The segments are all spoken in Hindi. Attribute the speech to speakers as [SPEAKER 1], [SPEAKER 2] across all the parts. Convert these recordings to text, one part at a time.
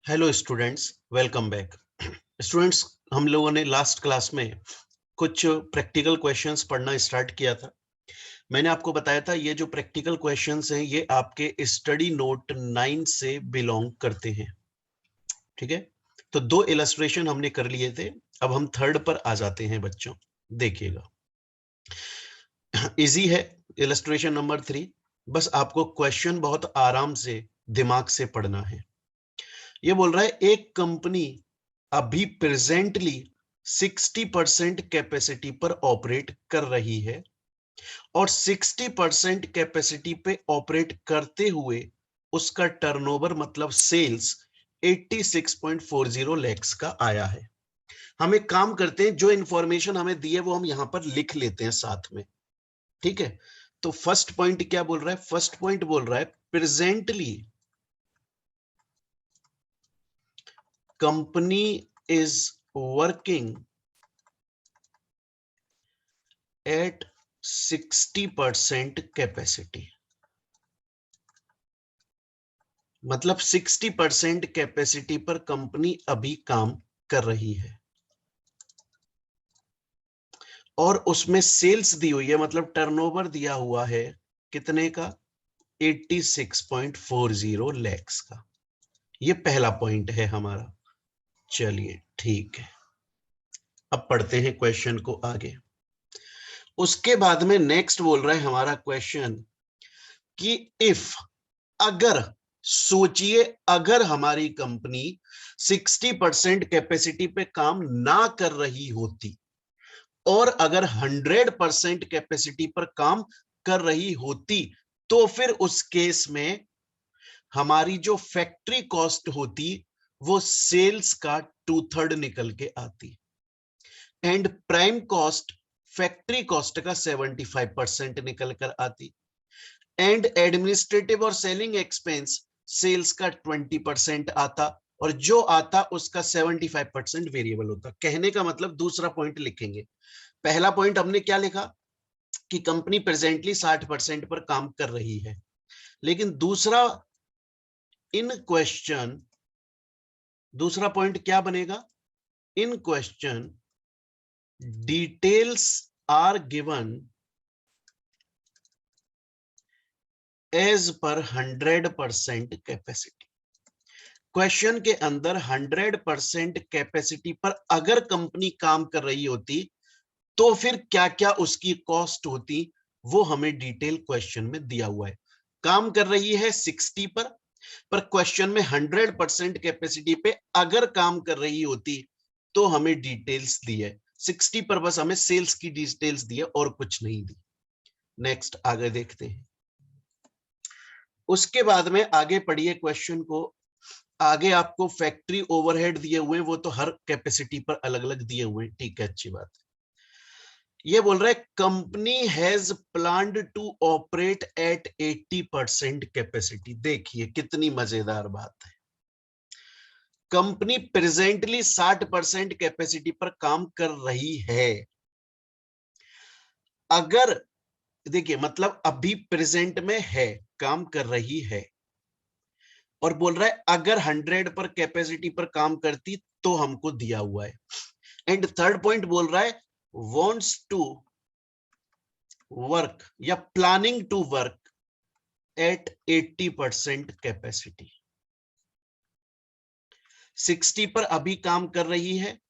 [SPEAKER 1] Hello students, welcome back. Students, हम लोगों ने लास्ट क्लास में कुछ प्रैक्टिकल क्वेश्चंस पढ़ना स्टार्ट किया था। मैंने आपको बताया था ये जो प्रैक्टिकल क्वेश्चंस हैं ये आपके स्टडी नोट 9 से बिलोंग करते हैं। ठीक है, तो 2 इलस्ट्रेशन हमने कर लिए थे। अब हम थर्ड पर आ जाते हैं बच्चों, देखिएगा। इजी है इलस्ट्रेशन नंबर 3। बस आपको क्वेश्चन बहुत आराम से दिमाग से पढ़ना है। ये बोल रहा है एक कंपनी अभी प्रेजेंटली 60% कैपेसिटी पर ऑपरेट कर रही है और 60% कैपेसिटी पे ऑपरेट करते हुए उसका टर्नओवर मतलब सेल्स 86.40 lakhs का आया है। हम एक काम करते हैं, जो इंफॉर्मेशन हमें दी है वो हम यहां पर लिख लेते हैं साथ में। ठीक है, तो फर्स्ट पॉइंट क्या बोल रहा है? फर्स्ट पॉइंट बोल रहा है presently company is working at 60% capacity. मतलब 60% कैपेसिटी पर कंपनी अभी काम कर रही है और उसमें सेल्स दी हुई है, मतलब टर्नओवर दिया हुआ है कितने का? 86.40 lakhs का। ये पहला पॉइंट है हमारा। चलिए ठीक है, अब पढ़ते हैं क्वेश्चन को आगे। उसके बाद में नेक्स्ट बोल रहा है हमारा क्वेश्चन कि इफ, अगर, सोचिए अगर हमारी कंपनी 60% कैपेसिटी पे काम ना कर रही होती और अगर 100% कैपेसिटी पर काम कर रही होती, तो फिर उस केस में हमारी जो फैक्ट्री कॉस्ट होती वो सेल्स का 2/3 निकल के आती and prime cost factory cost का 75% निकल कर आती एंड एडमिनिस्ट्रेटिव और सेलिंग एक्सपेंस सेल्स का 20% आता और जो आता उसका 75% वेरिएबल होता। कहने का मतलब, दूसरा पॉइंट लिखेंगे। पहला पॉइंट हमने क्या लिखा कि कंपनी प्रेजेंटली 60% पर काम कर रही है, लेकिन दूसरा इन क्वेश्चन, दूसरा पॉइंट क्या बनेगा? In question details are given as per 100% capacity. Question के अंदर 100% कैपेसिटी पर अगर कंपनी काम कर रही होती तो फिर क्या क्या उसकी कॉस्ट होती, वो हमें डिटेल क्वेश्चन में दिया हुआ है। काम कर रही है 60 पर क्वेश्चन में 100% कैपेसिटी पे अगर काम कर रही होती तो हमें डिटेल्स दी है 60 पर, बस हमें सेल्स की डिटेल्स दी है और कुछ नहीं दी। नेक्स्ट आगे देखते हैं। उसके बाद में आगे पढ़िए क्वेश्चन को। आगे आपको फैक्ट्री ओवरहेड दिए हुए हैं, वो तो हर कैपेसिटी पर अलग अलग दिए हुए हैं। ठीक है, अच्छी बात है। ये बोल रहा है company has planned to operate at 80% capacity. देखिए कितनी मजेदार बात है। कंपनी प्रेजेंटली 60% कैपेसिटी पर काम कर रही है। अगर, देखिए मतलब अभी प्रेजेंट में है, काम कर रही है, और बोल रहा है अगर 100 पर कैपेसिटी पर काम करती तो हमको दिया हुआ है। एंड थर्ड पॉइंट बोल रहा है वांट्स टू वर्क या planning to work at 80% capacity. 60 पर अभी काम कर रही है,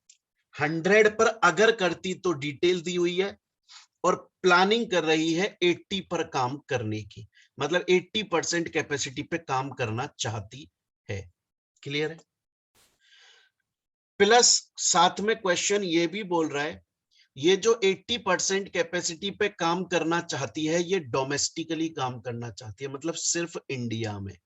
[SPEAKER 1] 100 पर अगर करती तो डिटेल दी हुई है, और प्लानिंग कर रही है 80 पर काम करने की, मतलब 80% कैपेसिटी पे काम करना चाहती है। क्लियर है? प्लस साथ में क्वेश्चन ये भी बोल रहा है ये जो 80% कैपेसिटी पे काम करना चाहती है ये डोमेस्टिकली काम करना चाहती है, मतलब सिर्फ इंडिया में।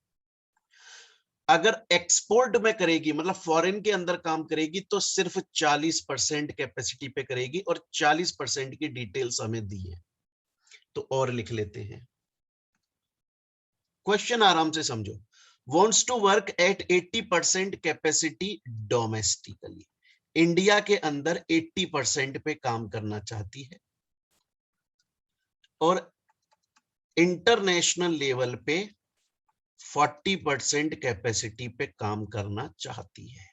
[SPEAKER 1] अगर एक्सपोर्ट में करेगी, मतलब फॉरेन के अंदर काम करेगी, तो सिर्फ 40% कैपेसिटी पे करेगी और 40% की डिटेल्स हमें दी है। तो और लिख लेते हैं, क्वेश्चन आराम से समझो। wants to work at 80% capacity domestically, India के अंदर 80% पे काम करना चाहती है और इंटरनेशनल लेवल पे 40% कैपेसिटी पे काम करना चाहती है।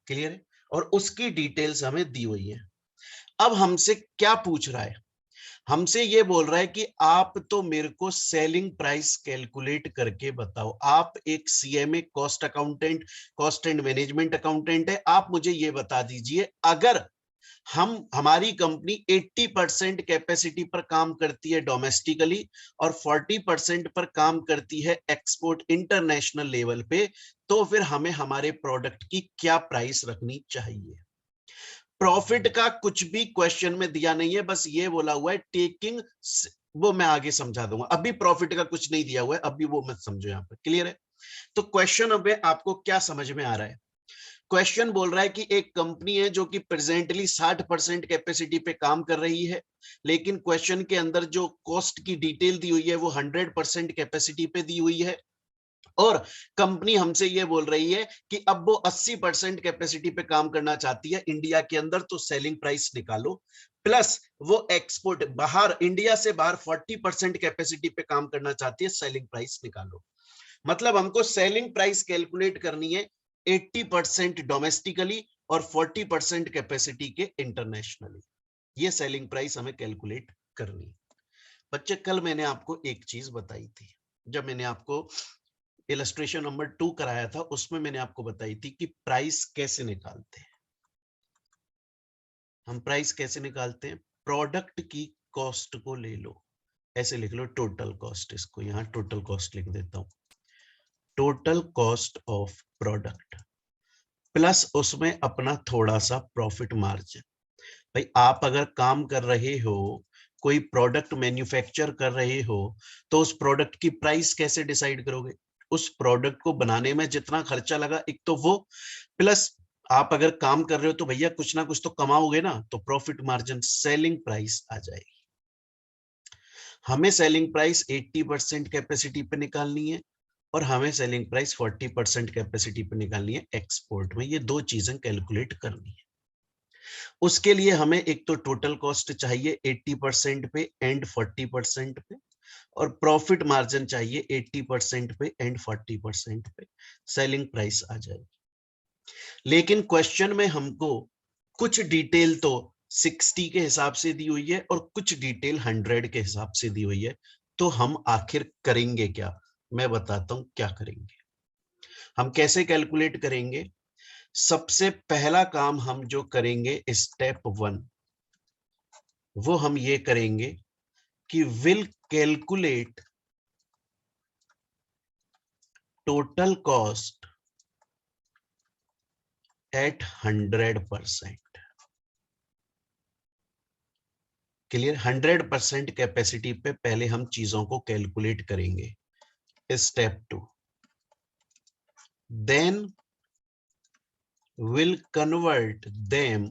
[SPEAKER 1] क्लियर है? और उसकी डिटेल्स हमें दी हुई है। अब हमसे क्या पूछ रहा है? हमसे ये बोल रहा है कि आप तो मेरे को सेलिंग प्राइस कैलकुलेट करके बताओ। आप एक CMA cost accountant, cost and management accountant है, आप मुझे ये बता दीजिए, अगर हमारी कंपनी 80% कैपेसिटी पर काम करती है डोमेस्टिकली और 40% पर काम करती है एक्सपोर्ट इंटरनेशनल लेवल पे, तो फिर हमें हमारे प्रोडक्ट की क्या प्राइस रखनी चाहिए? प्रॉफिट का कुछ भी क्वेश्चन में दिया नहीं है, बस ये बोला हुआ है टेकिंग, वो मैं आगे समझा दूंगा। अभी प्रॉफिट का कुछ नहीं दिया हुआ है, अभी वो मत समझो यहां पर। क्लियर है? तो क्वेश्चन अब आपको क्या समझ में आ रहा है? क्वेश्चन बोल रहा है कि एक कंपनी है जो कि प्रेजेंटली 60% कैपेसिटी पे काम कर रही है, लेकिन क्वेश्चन के अंदर जो कॉस्ट की डिटेल दी हुई है वो 100% कैपेसिटी पे दी हुई है, और कंपनी हमसे ये बोल रही है कि अब वो 80% कैपेसिटी पे काम करना चाहती है इंडिया के अंदर, तो सेलिंग प्राइस निकालो। प्लस वो एक्सपोर्ट बाहर, इंडिया से बाहर 40% कैपेसिटी पे काम करना चाहती है, सेलिंग प्राइस निकालो। मतलब हमको सेलिंग प्राइस कैलकुलेट करनी है 80% डोमेस्टिकली और 40% कैपेसिटी के इंटरनेशनली। ये सेलिंग प्राइस हमें कैलकुलेट करनी है। बच्चे, कल मैंने आपको एक चीज बताई थी, जब मैंने आपको इलस्ट्रेशन नंबर 2 कराया था, उसमें मैंने आपको बताई थी कि प्राइस कैसे निकालते हैं। हम प्राइस कैसे निकालते हैं? प्रोडक्ट की कॉस्ट को ले लो, ऐसे लिख लो टोटल कॉस्ट, इसको यहां टोटल कॉस्ट लिख देता हूं, total cost of product plus उसमें अपना थोड़ा सा प्रॉफिट मार्जिन। भाई आप अगर काम कर रहे हो, कोई प्रोडक्ट मैन्युफैक्चर कर रहे हो, तो उस प्रोडक्ट की प्राइस कैसे डिसाइड करोगे? उस प्रोडक्ट को बनाने में जितना खर्चा लगा, एक तो वो, प्लस आप अगर काम कर रहे हो तो भैया कुछ ना कुछ तो कमाओगे ना, तो प्रॉफिट मार्जिन, सेलिंग प्राइस आ जाएगी। हमें सेलिंग प्राइस 80% कैपेसिटी पे निकालनी है और हमें सेलिंग प्राइस 40% कैपेसिटी पे निकालनी है एक्सपोर्ट में। ये दो चीजें कैलकुलेट करनी है। उसके लिए हमें एक तो टोटल कॉस्ट चाहिए 80% पे एंड 40% पे, और प्रॉफिट मार्जिन चाहिए 80% पे एंड 40% पे, सेलिंग प्राइस आ जाएगी। लेकिन क्वेश्चन में हमको कुछ डिटेल तो 60 के हिसाब से दी हुई है और कुछ डिटेल 100 के हिसाब से दी हुई है, तो हम आखिर करेंगे क्या? मैं बताता हूं क्या करेंगे। हम कैसे कैलकुलेट करेंगे? सबसे पहला काम हम जो करेंगे, स्टेप 1, वो हम ये करेंगे कि will calculate total cost at 100%। Clear? 100% capacity पे पहले हम चीजों को कैलकुलेट करेंगे। Step 2, then will convert them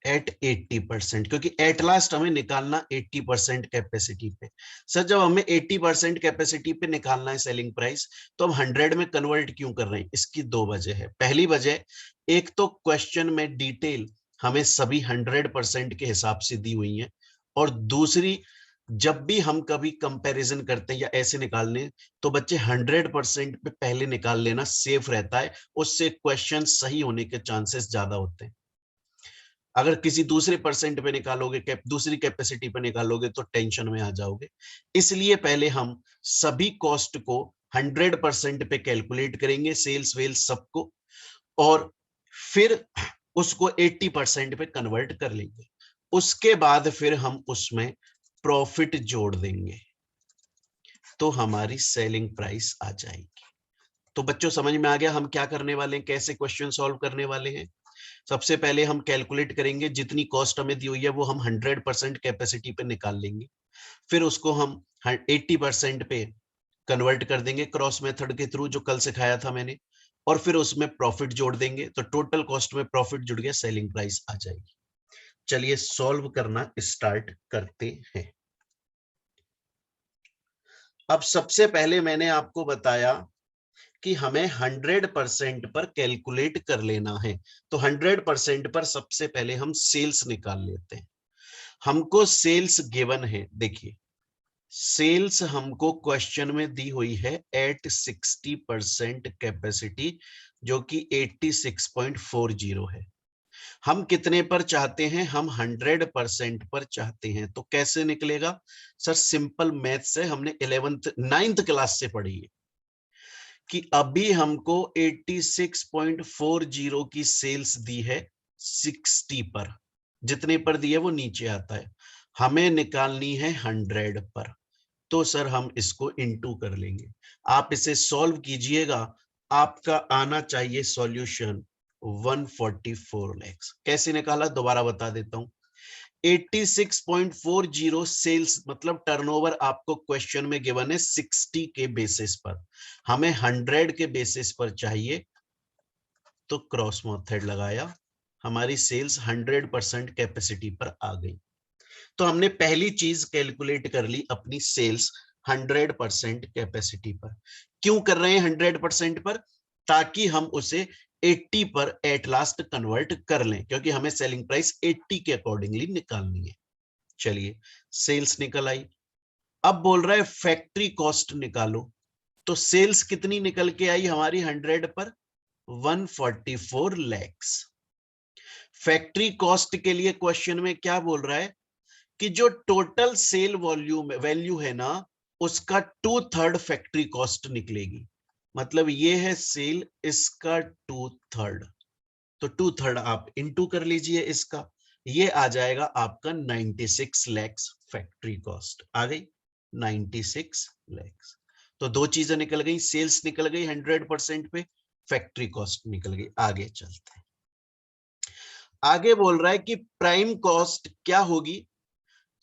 [SPEAKER 1] at 80%, क्योंकि एट लास्ट हमें निकालना 80% कैपेसिटी पे। सर जब हमें 80% कैपेसिटी पे निकालना है सेलिंग प्राइस, तो हम 100 में कन्वर्ट क्यों कर रहे हैं? इसकी दो वजह है। पहली वजह, एक तो क्वेश्चन में डिटेल हमें सभी 100% के हिसाब से दी हुई है, और दूसरी, जब भी हम कभी कंपैरिजन करते हैं या ऐसे निकालने, तो बच्चे 100% पे पहले निकाल लेना सेफ रहता है, उससे क्वेश्चन सही होने के चांसेस ज्यादा होते हैं। अगर किसी दूसरे परसेंट पे निकालोगे, दूसरी कैपेसिटी पे निकालोगे, तो टेंशन में आ जाओगे। इसलिए पहले हम सभी कॉस्ट को 100% पे कैलकुलेट करेंगे, सेल्स वेल्स सबको, और फिर उसको 80% पे कन्वर्ट कर लेंगे। उसके बाद फिर हम उसमें प्रॉफिट जोड़ देंगे, तो हमारी सेलिंग प्राइस आ जाएगी। तो बच्चों समझ में आ गया हम क्या करने वाले हैं, कैसे क्वेश्चन सॉल्व करने वाले हैं? सबसे पहले हम कैलकुलेट करेंगे, जितनी कॉस्ट हमें दी हुई है वो हम 100% कैपेसिटी पे निकाल लेंगे, फिर उसको हम 80% पे कन्वर्ट कर देंगे क्रॉस मेथड के थ्रू, जो कल सिखाया था मैंने, और फिर उसमें प्रॉफिट जोड़ देंगे, तो टोटल कॉस्ट में प्रॉफिट जुड़ गया, सेलिंग प्राइस आ जाएगी। चलिए सॉल्व करना स्टार्ट करते हैं। अब सबसे पहले मैंने आपको बताया कि हमें 100% पर कैलकुलेट कर लेना है, तो 100% पर सबसे पहले हम सेल्स निकाल लेते हैं। हमको सेल्स गिवन है, देखिए सेल्स हमको क्वेश्चन में दी हुई है एट 60% कैपेसिटी, जो कि 86.40 है। हम कितने पर चाहते हैं? हम 100% पर चाहते हैं। तो कैसे निकलेगा सर? सिंपल मैथ से हमने 9th क्लास से पढ़ी है कि अभी हमको 86.40 की सेल्स दी है 60 पर। जितने पर दी है वो नीचे आता है, हमें निकालनी है 100 पर। तो सर हम इसको इनटू कर लेंगे। आप इसे सॉल्व कीजिएगा, आपका आना चाहिए सॉल्यूशन 144 लाख। कैसे निकाला दोबारा बता देता हूं। 86.40 सेल्स मतलब टर्नओवर आपको क्वेश्चन में गिवन है 60 के बेसिस पर, हमें 100 के बेसिस पर चाहिए। तो क्रॉस मेथड लगाया, हमारी सेल्स 100% कैपेसिटी पर आ गई। तो हमने पहली चीज कैलकुलेट कर ली अपनी सेल्स 100% कैपेसिटी पर। क्यों कर रहे हैं 100% पर? ताकि हम उसे 80 पर एट लास्ट कन्वर्ट कर लें, क्योंकि हमें सेलिंग प्राइस 80 के अकॉर्डिंगली निकालनी है। चलिए, सेल्स निकल आई। अब बोल रहा है फैक्ट्री कॉस्ट निकालो। तो सेल्स कितनी निकल के आई हमारी 100 पर? 144 लैक्स। फैक्ट्री कॉस्ट के लिए क्वेश्चन में क्या बोल रहा है कि जो टोटल सेल वॉल्यूम वैल्यू है ना, उसका 2/3 फैक्ट्री कॉस्ट निकलेगी। मतलब ये है सेल, इसका 2/3। तो 2/3 आप इनटू कर लीजिए इसका, ये आ जाएगा आपका 96 लैक्स फैक्ट्री कॉस्ट आ गई, 96 लैक्स। तो दो चीजें निकल गई, सेल्स निकल गई 100% पे, फैक्ट्री कॉस्ट निकल गई। आगे चलते हैं। आगे बोल रहा है कि प्राइम कॉस्ट क्या होगी?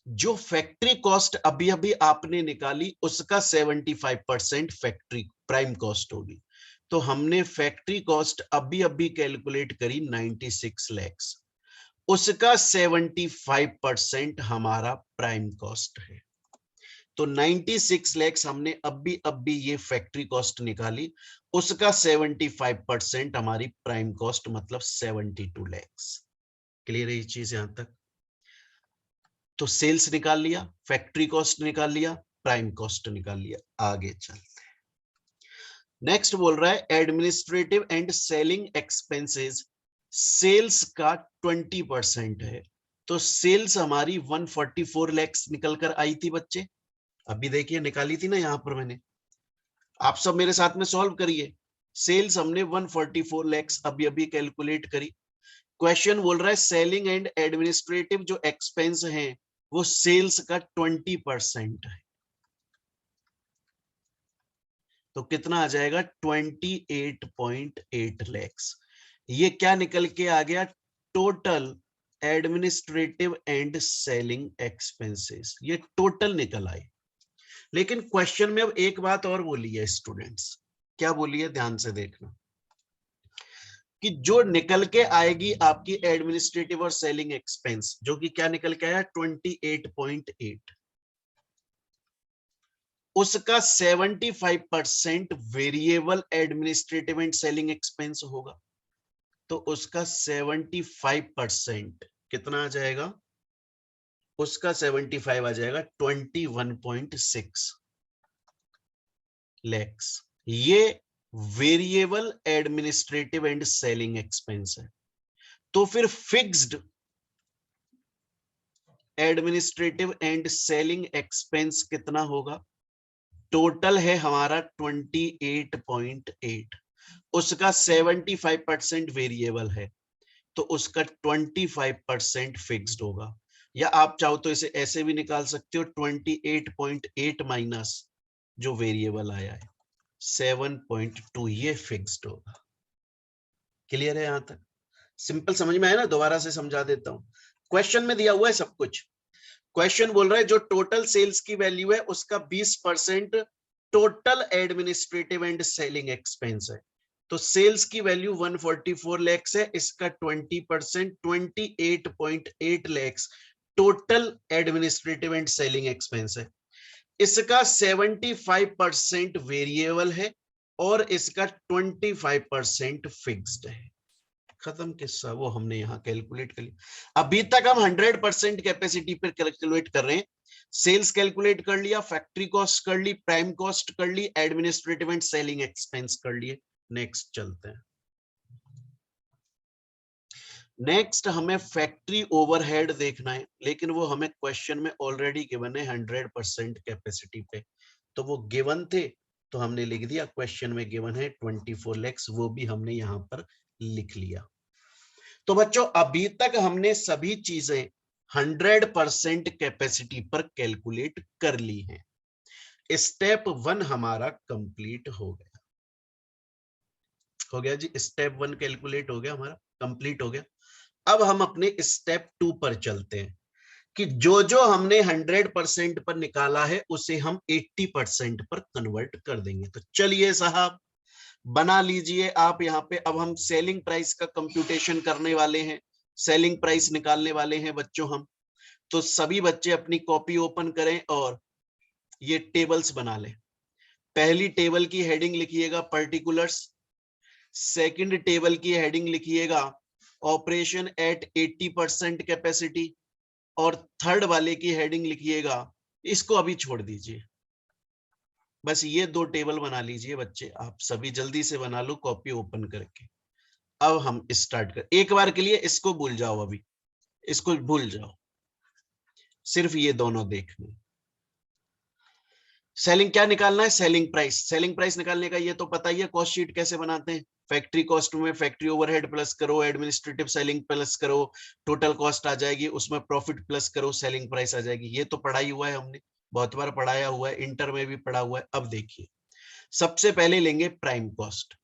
[SPEAKER 1] जो फैक्ट्री कॉस्ट अभी अभी आपने निकाली उसका 75% फैक्ट्री प्राइम कॉस्ट होगी। तो हमने फैक्ट्री कॉस्ट अभी अभी कैलकुलेट करी 96 लैक्स, उसका 75% हमारा प्राइम कॉस्ट है। तो 96 लैक्स हमने अभी अभी ये फैक्ट्री कॉस्ट निकाली, उसका 75% हमारी प्राइम कॉस्ट मतलब 72 लैक्स। क्लियर है ये चीज यहां तक? तो सेल्स निकाल लिया, फैक्ट्री कॉस्ट निकाल लिया, प्राइम कॉस्ट निकाल लिया। आगे चलते हैं। नेक्स्ट बोल रहा है administrative and selling expenses sales का 20% है। तो सेल्स हमारी 144 लैक्स निकल कर आई थी बच्चे, अभी देखिए निकाली थी ना यहां पर मैंने। आप सब मेरे साथ में सॉल्व करिए। सेल्स हमने 144 लैक्स अभी अभी कैलकुलेट करी। क्वेश्चन बोल रहा है सेलिंग एंड एडमिनिस्ट्रेटिव जो एक्सपेंस है वो सेल्स का 20% है। तो कितना आ जाएगा? 28.8 लैक्स। ये क्या निकल के आ गया? Total administrative and selling expenses, ये टोटल निकल आए। लेकिन क्वेश्चन में अब एक बात और बोली है स्टूडेंट्स, क्या बोली है ध्यान से देखना, कि जो निकल के आएगी आपकी एडमिनिस्ट्रेटिव और सेलिंग एक्सपेंस, जो कि क्या निकल के आया 28.8, उसका 75% variable administrative and selling expense होगा। तो उसका 75% कितना आ जाएगा? उसका 75 आ जाएगा 21.6 लैक्स। ये variable administrative and selling expense है। तो फिर fixed administrative and selling expense कितना होगा? टोटल है हमारा 28.8, उसका 75% वेरिएबल है, तो उसका 25% फिक्स्ड होगा। या आप चाहो तो इसे ऐसे भी निकाल सकते हो, 28.8 माइनस जो वेरिएबल आया है 7.2, ये फिक्स्ड होगा। क्लियर है यहां तक? सिंपल समझ में आया ना? दोबारा से समझा देता हूं, क्वेश्चन में दिया हुआ है सब कुछ। क्वेश्चन बोल रहा है जो टोटल सेल्स की वैल्यू है उसका 20% total administrative and selling expense है। तो सेल्स की वैल्यू 144 लैक्स है, इसका 20% 28.8 lakhs total administrative and selling expense है। इसका 75% वेरिएबल है और इसका 25% फिक्स्ड है। खत्म किस्सा, वो हमने यहाँ कैलकुलेट कर लिया। अभी तक हम 100% कैपेसिटी पर कैलकुलेट कर रहे हैं। सेल्स कैलकुलेट कर लिया, फैक्ट्री कॉस्ट कर ली, प्राइम कॉस्ट कर ली, एडमिनिस्ट्रेटिव एंड सेलिंग एक्सपेंस कर लिए। नेक्स्ट चलते हैं। नेक्स्ट हमें फैक्ट्री ओवरहेड देखना है, लेकिन वो हमें क्वेश्चन में ऑलरेडी गिवन है 100% कैपेसिटी पे, तो वो गिवन थे तो हमने लिख दिया। क्वेश्चन में गिवन है 24 लाख, वो भी हमने यहां पर लिख लिया। तो बच्चों अभी तक हमने सभी चीजें 100% कैपेसिटी पर कैलकुलेट कर ली हैं। स्टेप 1 हमारा कंप्लीट हो गया। हो गया जी, स्टेप 1 कैलकुलेट हो गया, हमारा कंप्लीट हो गया। अब हम अपने स्टेप 2 पर चलते हैं कि जो जो हमने 100% पर निकाला है उसे हम 80% पर कन्वर्ट कर देंगे। तो चलिए साहब बना लीजिए आप यहां पे। अब हम सेलिंग प्राइस का कंप्यूटेशन करने वाले हैं, सेलिंग प्राइस निकालने वाले हैं बच्चों हम। तो सभी बच्चे अपनी कॉपी ओपन करें और ये टेबल्स बना लें। पहली टेबल की हेडिंग लिखिएगा पर्टिकुलर्स, सेकंड टेबल की हेडिंग लिखिएगा ऑपरेशन एट 80% कैपेसिटी, और थर्ड वाले की हेडिंग लिखिएगा, इसको अभी छोड़ दीजिए, बस ये दो टेबल बना लीजिए बच्चे। आप सभी जल्दी से बना लो कॉपी ओपन करके। अब हम स्टार्ट कर, एक बार के लिए इसको भूल जाओ, अभी इसको भूल जाओ, सिर्फ ये दोनों देखने। सेलिंग क्या निकालना है? Selling price. सेलिंग प्राइस निकालने का ये तो पता ही है, कॉस्ट शीट कैसे बनाते हैं। फैक्ट्री कॉस्ट में फैक्ट्री ओवरहेड प्लस करो, एडमिनिस्ट्रेटिव सेलिंग प्लस करो, टोटल कॉस्ट आ जाएगी, उसमें प्रॉफिट प्लस करो, सेलिंग प्राइस आ जाएगी। ये तो पढ़ाई हुआ है, हमने बहुत बार पढ़ाया हुआ है, इंटर में भी पढ़ा हुआ है। अब देखिए सबसे पहले लेंगे प्राइम कॉस्ट।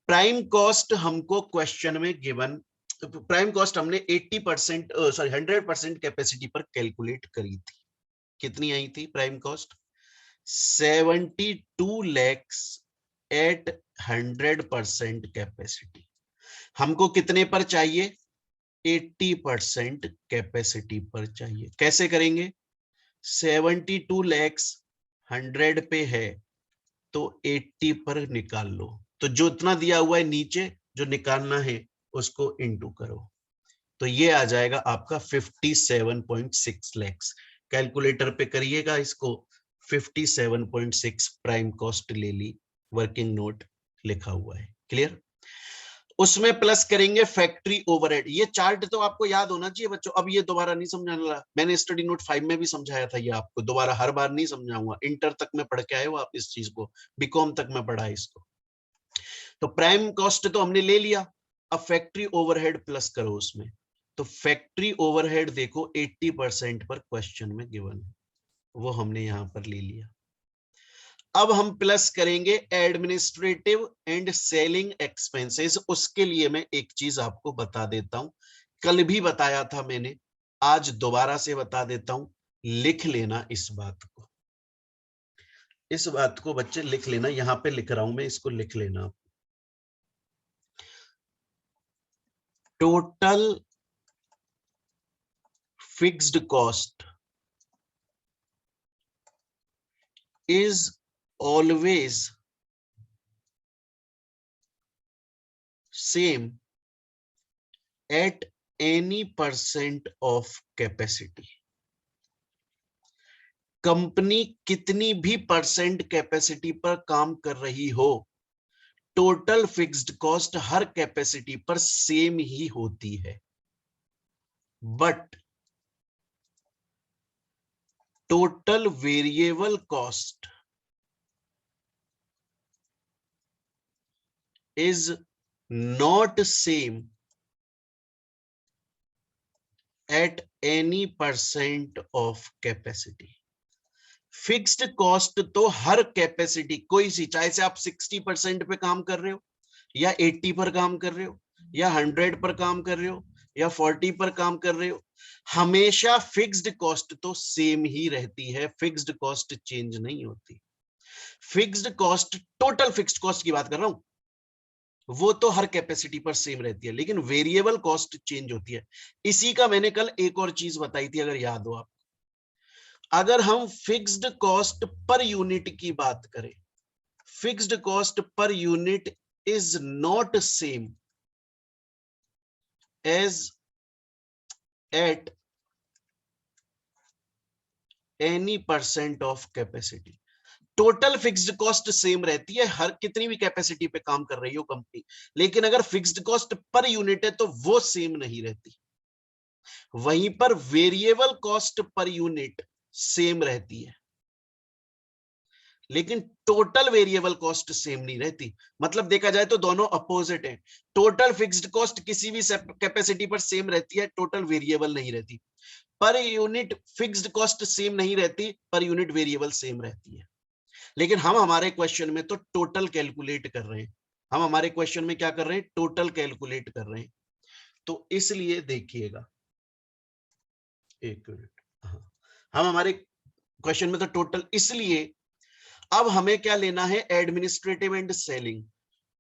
[SPEAKER 1] प्राइम कॉस्ट हमको क्वेश्चन में गिवन, प्राइम कॉस्ट हमने 80% सॉरी 100% कैपेसिटी पर कैलकुलेट करी थी। कितनी आई थी prime cost? 72 lakhs at 100% capacity. हमको कितने पर चाहिए? 80% कैपेसिटी पर चाहिए। कैसे करेंगे? 72 lakhs 100 पे है तो 80 पर निकाल लो। तो जो इतना दिया हुआ है नीचे, जो निकालना है उसको इनटू करो, तो ये आ जाएगा आपका 57.6 lakhs। कैलकुलेटर पे करिएगा इसको। 57.6 प्राइम कॉस्ट ले ली, वर्किंग नोट लिखा हुआ है, क्लियर। उसमें प्लस करेंगे फैक्ट्री ओवरहेड। ये चार्ट तो आपको याद होना चाहिए बच्चों, अब ये दोबारा नहीं समझाने लगा, मैंने स्टडी नोट 5 में भी समझाया था, ये आपको दोबारा हर बार नहीं समझाऊंगा। इंटर तक में पढ़ के आए हो आप इस चीज को, बीकॉम तक में पढ़ा है इसको। तो प्राइम कॉस्ट तो हमने ले लिया, अब फैक्ट्री ओवरहेड प्लस करो उसमें। तो फैक्ट्री ओवरहेड देखो 80% पर क्वेश्चन में गिवन है, वो हमने यहां पर ले लिया। अब हम प्लस करेंगे एडमिनिस्ट्रेटिव एंड सेलिंग एक्सपेंसेस। उसके लिए मैं एक चीज आपको बता देता हूं, कल भी बताया था मैंने, आज दोबारा से बता देता हूं, लिख लेना इस बात को। इस बात को बच्चे लिख लेना, यहां पे लिख रहा हूं मैं, इसको लिख लेना। Total fixed cost is always same at any percent of capacity। Company कितनी भी परसेंट कैपेसिटी पर काम कर रही हो, टोटल फिक्स्ड कॉस्ट हर कैपेसिटी पर सेम ही होती है, but total variable cost is not same at any percent of capacity। Fixed cost तो हर कैपेसिटी कोई सी, चाहे से आप 60% पे काम कर रहे हो, या 80 पर काम कर रहे हो, या 100 पर काम कर रहे हो, या 40 पर काम कर रहे हो, हमेशा फिक्स्ड कॉस्ट तो सेम ही रहती है, फिक्स्ड कॉस्ट चेंज नहीं होती। Fixed cost, total fixed cost की बात कर रहा हूं, वो तो हर कैपेसिटी पर सेम रहती है, लेकिन वेरिएबल कॉस्ट चेंज होती है। इसी का मैंने कल एक और चीज बताई थी, अगर याद हो आप। अगर हम फिक्स्ड कॉस्ट पर यूनिट की बात करें, fixed cost per unit is not same as at any percent of capacity. Total fixed cost same रहती है हर कितनी भी कैपेसिटी पे काम कर रही हो कंपनी, लेकिन अगर फिक्स्ड कॉस्ट पर यूनिट है तो वो सेम नहीं रहती। वहीं पर variable cost per unit same रहती है, लेकिन टोटल वेरिएबल कॉस्ट सेम नहीं रहती। मतलब देखा जाए तो दोनों अपोजिट है। टोटल फिक्स्ड कॉस्ट किसी भी कैपेसिटी पर सेम रहती है, टोटल वेरिएबल नहीं रहती। Per unit fixed cost same नहीं रहती, पर यूनिट वेरिएबल सेम रहती है। लेकिन हम हमारे क्वेश्चन में तो टोटल कैलकुलेट कर रहे हैं। हम हमारे क्वेश्चन में क्या कर रहे हैं? टोटल कैलकुलेट कर रहे हैं। तो इसलिए देखिएगा, एक मिनट, हाँ, हम हमारे क्वेश्चन में तो टोटल, इसलिए अब हमें क्या लेना है? Administrative and selling.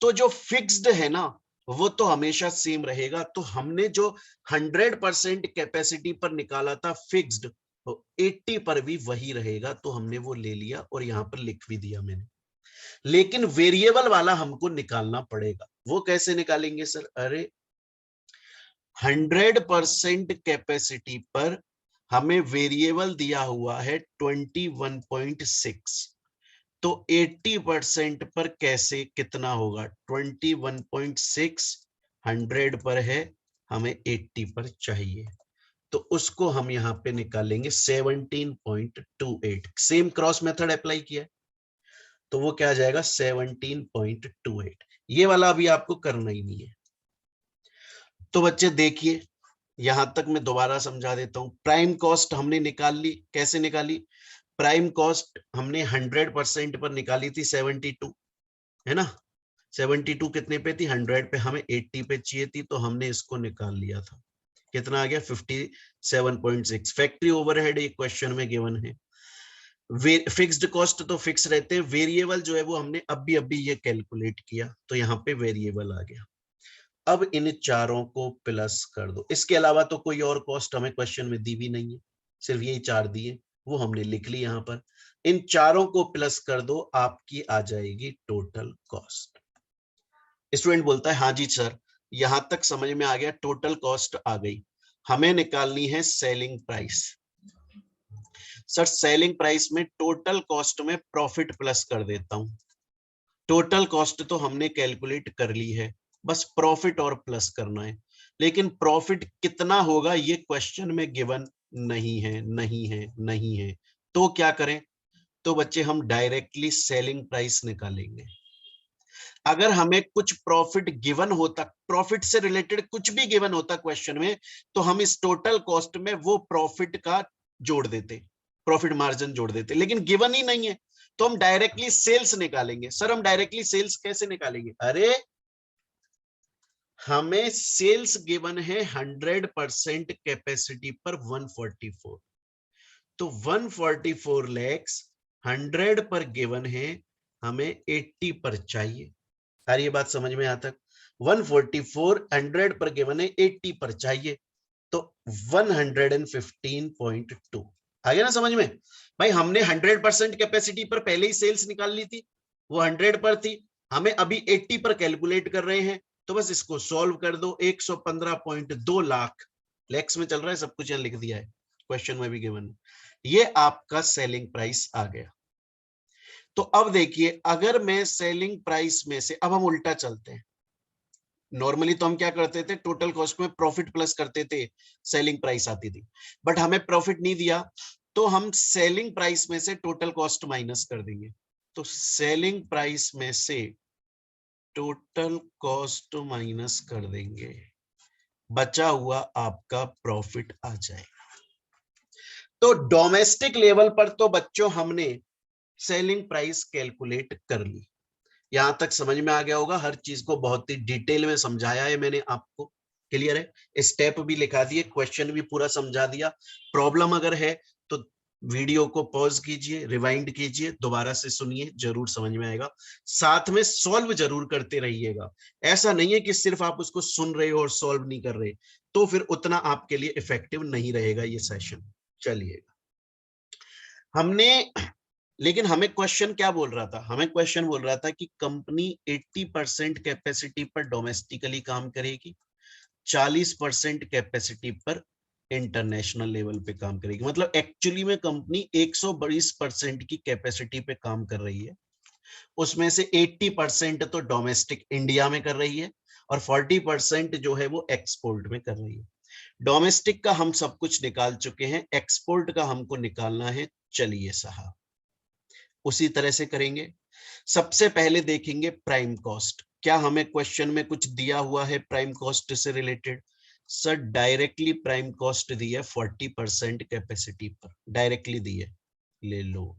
[SPEAKER 1] तो जो फिक्स्ड है ना, वो तो हमेशा सेम रहेगा। तो हमने जो 100% कैपेसिटी पर निकाला था फिक्स्ड, तो 80 पर भी वही रहेगा। तो हमने वो ले लिया और यहां पर लिख भी दिया मैंने। लेकिन वेरिएबल वाला हमको निकालना पड़ेगा। वो कैसे निकालेंगे सर? अरे 100% कैपेसिटी पर हमें वेरिएबल दिया हुआ है 21.6, तो 80% पर कैसे कितना होगा? 21.6 100 पर है, हमें 80 पर चाहिए, तो उसको हम यहां पे निकालेंगे 17.28। सेम क्रॉस मेथड अप्लाई किया, तो वो क्या आ जाएगा? 17.28। ये वाला अभी आपको करना ही नहीं है। तो बच्चे देखिए, यहां तक मैं दोबारा समझा देता हूं। प्राइम कॉस्ट हमने निकाल ली। कैसे निकाली? प्राइम कॉस्ट हमने 100% पर निकाली थी 72, है ना? 72 कितने पे थी? 100 पे। हमें 80 पे चाहिए थी, तो हमने इसको निकाल लिया था। कितना आ गया? 57.6। फैक्ट्री ओवरहेड एक क्वेश्चन में गिवन है। फिक्स्ड कॉस्ट तो फिक्स रहते हैं, वेरिएबल जो है वो हमने अभी ये कैलकुलेट किया, तो यहाँ पे वेरिएबल आ गया। अब इन चारों को प्लस कर दो। इसके अलावा तो कोई और कॉस्ट हमें क्वेश्चन में दी भी नहीं है, सिर्फ यही चार दिए, वो हमने लिख ली यहां पर। इन चारों को प्लस कर दो, आपकी आ जाएगी टोटल कॉस्ट। स्टूडेंट बोलता है हाँ जी सर, यहां तक समझ में आ गया, टोटल कॉस्ट आ गई। हमें निकालनी है selling price. Sir selling price में टोटल कॉस्ट में प्रॉफिट प्लस कर देता हूं। टोटल कॉस्ट तो हमने कैलकुलेट कर ली है, बस प्रॉफिट और प्लस करना है। लेकिन प्रॉफिट कितना होगा ये क्वेश्चन में गिवन नहीं है, नहीं है, नहीं है। तो क्या करें? तो बच्चे हम डायरेक्टली सेलिंग प्राइस निकालेंगे। अगर हमें कुछ प्रॉफिट गिवन होता, प्रॉफिट से रिलेटेड कुछ भी गिवन होता क्वेश्चन में, तो हम इस टोटल कॉस्ट में वो प्रॉफिट का जोड़ देते, प्रॉफिट मार्जिन जोड़ देते। लेकिन गिवन ही नहीं है, तो हम डायरेक्टली सेल्स निकालेंगे। सर हम डायरेक्टली सेल्स कैसे निकालेंगे? अरे हमें सेल्स गिवन है 100% कैपेसिटी पर 144, तो 144 लैक्स 100 पर गिवन है, हमें 80 पर चाहिए। यार ये बात समझ में आता? 144 100 पर गिवन है, 80 पर चाहिए, तो 115.2 आ गया ना समझ में? भाई हमने 100% कैपेसिटी पर पहले ही सेल्स निकाल ली थी, वो 100 पर थी, हमें अभी 80 पर कैलकुलेट कर रहे हैं, तो बस इसको सॉल्व कर दो। 115.2 लाख, लैक्स में चल रहा है, सब कुछ यहां लिख दिया है, क्वेश्चन में भी गिवन है। ये आपका सेलिंग प्राइस आ गया। तो अब देखिए, अगर मैं सेलिंग प्राइस में से, अब हम उल्टा चलते हैं। नॉर्मली तो हम क्या करते थे? टोटल कॉस्ट में प्रॉफिट प्लस करते थे, सेलिंग प्राइस आती थी। बट हमें प्रॉफिट नहीं दिया, तो हम सेलिंग प्राइस में से टोटल कॉस्ट माइनस कर देंगे। तो सेलिंग प्राइस में से टोटल कॉस्ट माइनस कर देंगे, बचा हुआ आपका प्रॉफिट आ जाएगा। तो डोमेस्टिक लेवल पर तो बच्चों हमने सेलिंग प्राइस कैलकुलेट कर ली। यहां तक समझ में आ गया होगा, हर चीज को बहुत ही डिटेल में समझाया है मैंने आपको। क्लियर है? स्टेप भी लिखा दिए, क्वेश्चन भी पूरा समझा दिया। प्रॉब्लम अगर है तो वीडियो को पॉज कीजिए, रिवाइंड कीजिए, दोबारा से सुनिए, जरूर समझ में आएगा। साथ में सॉल्व जरूर करते रहिएगा। ऐसा नहीं है कि सिर्फ आप उसको सुन रहे हो और सॉल्व नहीं कर रहे, तो फिर उतना आपके लिए इफेक्टिव नहीं रहेगा ये सेशन। चलिएगा, हमने, लेकिन हमें क्वेश्चन क्या बोल रहा था? हमें क्वेश्चन बोल रहा था कि कंपनी 80% कैपेसिटी पर डोमेस्टिकली काम करेगी, 40% कैपेसिटी पर इंटरनेशनल लेवल पे काम करेगी। मतलब एक्चुअली में कंपनी 120% की कैपेसिटी पे काम कर रही है, उसमें से 80% तो डोमेस्टिक इंडिया में कर रही है और 40% जो है वो एक्सपोर्ट में कर रही है। डोमेस्टिक का हम सब कुछ निकाल चुके हैं, एक्सपोर्ट का हमको निकालना है। चलिए साहब उसी तरह से करेंगे। सबसे पहले देखेंगे प्राइम कॉस्ट। क्या हमें क्वेश्चन में कुछ दिया हुआ है प्राइम कॉस्ट से related? Sir directly prime cost दी है 40% कैपेसिटी पर, डायरेक्टली दी है, ले लो।